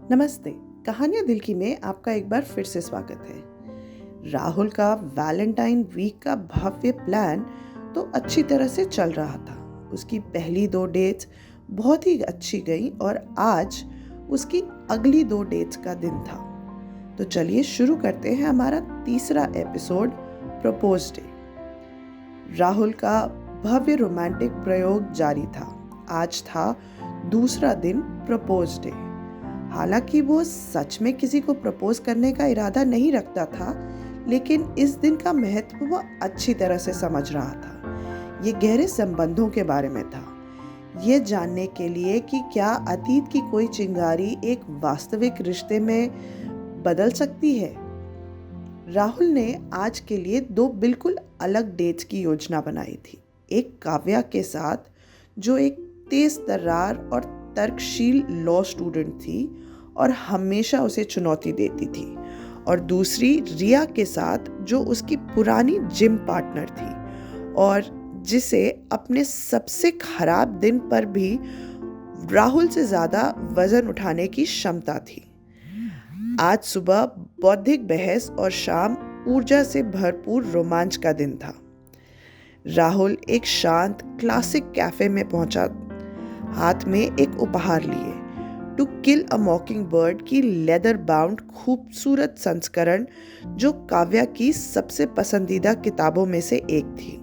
नमस्ते। कहानियाँ दिल की में आपका एक बार फिर से स्वागत है। राहुल का वैलेंटाइन वीक का भव्य प्लान तो अच्छी तरह से चल रहा था। उसकी पहली 2 डेट्स बहुत ही अच्छी गई और आज उसकी अगली 2 डेट्स का दिन था। तो चलिए शुरू करते हैं हमारा तीसरा एपिसोड, प्रपोज डे। राहुल का भव्य रोमांटिक प्रयोग जारी था। आज था दूसरा दिन, प्रपोज डे। हालांकि वो सच में किसी को प्रपोज करने का इरादा नहीं रखता था, लेकिन इस दिन का महत्व वो अच्छी तरह से समझ रहा था। ये गहरे संबंधों के बारे में था, ये जानने के लिए कि क्या अतीत की कोई चिंगारी एक वास्तविक रिश्ते में बदल सकती है। राहुल ने आज के लिए 2 बिल्कुल अलग डेट्स की योजना बनाई थी। एक काव्या के साथ, जो एक तेज तर्रार और तर्कशील लॉ स्टूडेंट थी और हमेशा उसे चुनौती देती थी, और दूसरी रिया के साथ, जो उसकी पुरानी जिम पार्टनर थी और जिसे अपने सबसे खराब दिन पर भी राहुल से ज़्यादा वजन उठाने की क्षमता थी। आज सुबह बौद्धिक बहस और शाम ऊर्जा से भरपूर रोमांच का दिन था। राहुल एक शांत क्लासिक कैफे में पहुंचा, हाथ में एक उपहार लिए, to kill a mockingbird की लेदर बाउंड खूबसूरत संस्करण, जो काव्या की सबसे पसंदीदा किताबों में से एक थी।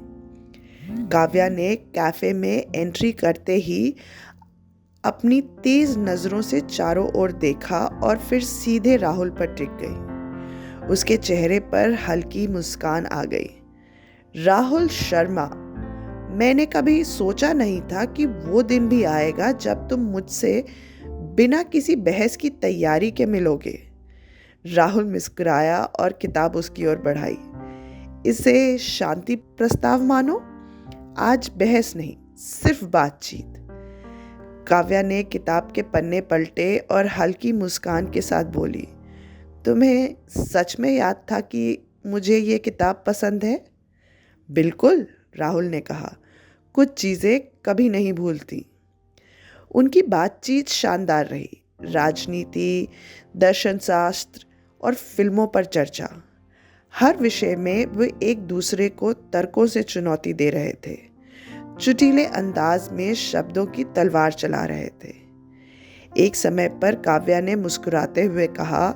काव्या ने कैफे में एंट्री करते ही अपनी तेज नजरों से चारों ओर देखा और फिर सीधे राहुल पर टिक गई। उसके चेहरे पर हल्की मुस्कान आ गई। राहुल शर्मा, मैंने कभी सोचा नहीं था कि वो दिन भी आएगा जब तुम मुझसे बिना किसी बहस की तैयारी के मिलोगे। राहुल मुस्कुराया और किताब उसकी ओर बढ़ाई। इसे शांति प्रस्ताव मानो, आज बहस नहीं, सिर्फ बातचीत। काव्या ने किताब के पन्ने पलटे और हल्की मुस्कान के साथ बोली, तुम्हें सच में याद था कि मुझे ये किताब पसंद है? बिल्कुल, राहुल ने कहा, कुछ चीज़ें कभी नहीं भूलती। उनकी बातचीत शानदार रही। राजनीति, दर्शन शास्त्र और फिल्मों पर चर्चा, हर विषय में वे एक दूसरे को तर्कों से चुनौती दे रहे थे, चुटीले अंदाज में शब्दों की तलवार चला रहे थे। एक समय पर काव्या ने मुस्कुराते हुए कहा,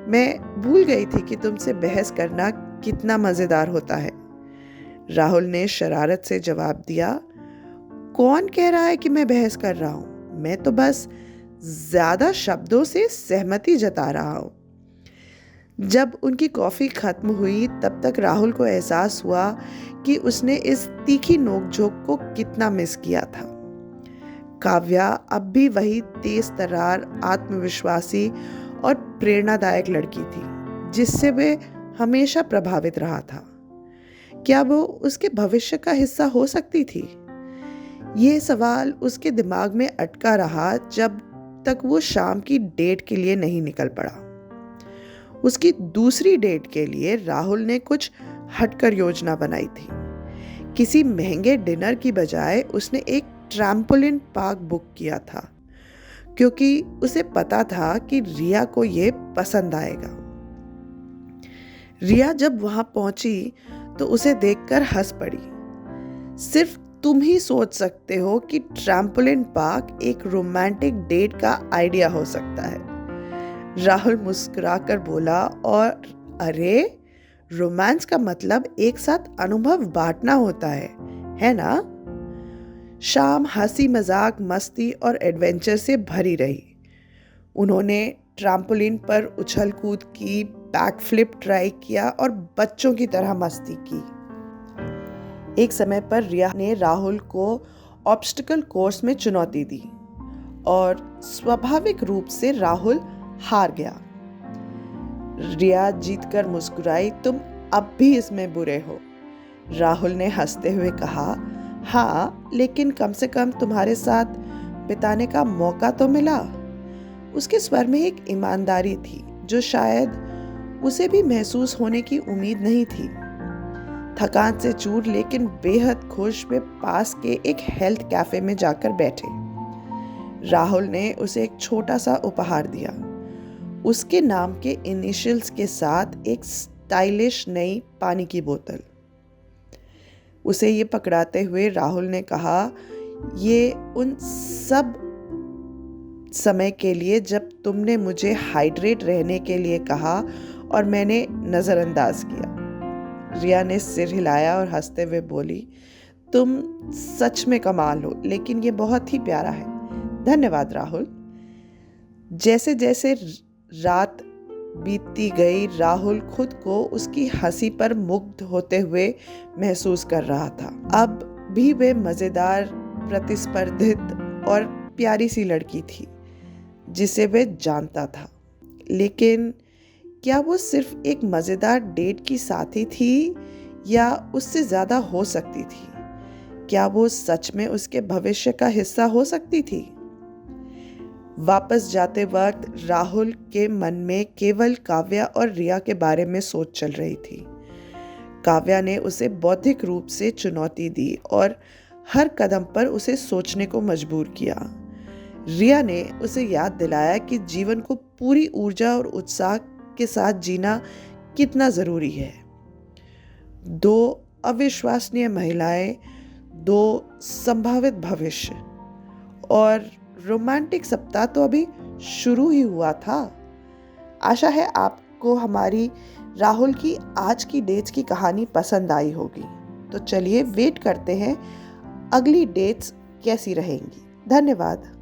मैं भूल गई थी कि तुमसे बहस करना कितना मज़ेदार होता है। राहुल ने शरारत से जवाब दिया, कौन कह रहा है कि मैं बहस कर रहा हूँ? मैं तो बस ज़्यादा शब्दों से सहमति जता रहा हूँ। जब उनकी कॉफ़ी खत्म हुई, तब तक राहुल को एहसास हुआ कि उसने इस तीखी नोकझोंक को कितना मिस किया था। काव्या अब भी वही तेज तर्रार, आत्मविश्वासी और प्रेरणादायक लड़की थी, जिससे वे हमेशा प्रभावित रहा था। क्या वो उसके भविष्य का हिस्सा हो सकती थी? ये सवाल उसके दिमाग में अटका रहा जब तक वो शाम की डेट के लिए नहीं निकल पड़ा। उसकी दूसरी डेट के लिए राहुल ने कुछ हटकर योजना बनाई थी। किसी महंगे डिनर की बजाय उसने एक ट्रैम्पोलिन पार्क बुक किया था, क्योंकि उसे पता था कि रिया को ये पसंद आएगा। रिया जब वहां पहुंची तो उसे देखकर हंस पड़ी। सिर्फ तुम ही सोच सकते हो कि ट्रैम्पोलिन पार्क एक रोमांटिक डेट का आइडिया हो सकता है, राहुल मुस्कुराकर बोला। और अरे, रोमांस का मतलब एक साथ अनुभव बांटना होता है ना? शाम हंसी मजाक, मस्ती और एडवेंचर से भरी रही। उन्होंने ट्रैम्पोलिन पर उछल कूद की, बैक फ्लिप ट्राई किया और बच्चों की तरह मस्ती की। एक समय पर रिया ने राहुल को ऑब्स्टिकल कोर्स में चुनौती दी और स्वाभाविक रूप से राहुल हार गया। रिया जीतकर मुस्कुराई, तुम अब भी इसमें बुरे हो। राहुल ने हंसते हुए कहा, हाँ, लेकिन कम से कम तुम्हारे साथ बिताने का मौका तो मिला। उसके स्वर में एक ईमानदारी थी जो शायद उसे भी महसूस होने की उम्मीद नहीं थी। थकान से चूर लेकिन बेहद खुश वे पास के एक हेल्थ कैफे में जाकर बैठे। राहुल ने उसे एक छोटा सा उपहार दिया, उसके नाम के इनिशियल्स के साथ एक स्टाइलिश नई पानी की बोतल। उसे ये पकड़ाते हुए राहुल ने कहा, ये उन सब समय के लिए जब तुमने मुझे हाइड्रेट रहने के लिए कहा और मैंने नज़रअंदाज किया। रिया ने सिर हिलाया और हंसते हुए बोली, तुम सच में कमाल हो, लेकिन ये बहुत ही प्यारा है। धन्यवाद राहुल। जैसे जैसे रात बीतती गई, राहुल खुद को उसकी हंसी पर मुग्ध होते हुए महसूस कर रहा था। अब भी वे मज़ेदार, प्रतिस्पर्धित और प्यारी सी लड़की थी जिसे वह जानता था। लेकिन क्या वो सिर्फ एक मज़ेदार डेट की साथी थी या उससे ज़्यादा हो सकती थी? क्या वो सच में उसके भविष्य का हिस्सा हो सकती थी? वापस जाते वक्त राहुल के मन में केवल काव्या और रिया के बारे में सोच चल रही थी। काव्या ने उसे बौद्धिक रूप से चुनौती दी और हर कदम पर उसे सोचने को मजबूर किया। रिया ने उसे याद दिलाया कि जीवन को पूरी ऊर्जा और उत्साह के साथ जीना कितना ज़रूरी है। दो अविश्वसनीय महिलाएं, दो संभावित भविष्य, और रोमांटिक सप्ताह तो अभी शुरू ही हुआ था। आशा है आपको हमारी राहुल की आज की डेट्स की कहानी पसंद आई होगी। तो चलिए वेट करते हैं अगली डेट्स कैसी रहेंगी। धन्यवाद।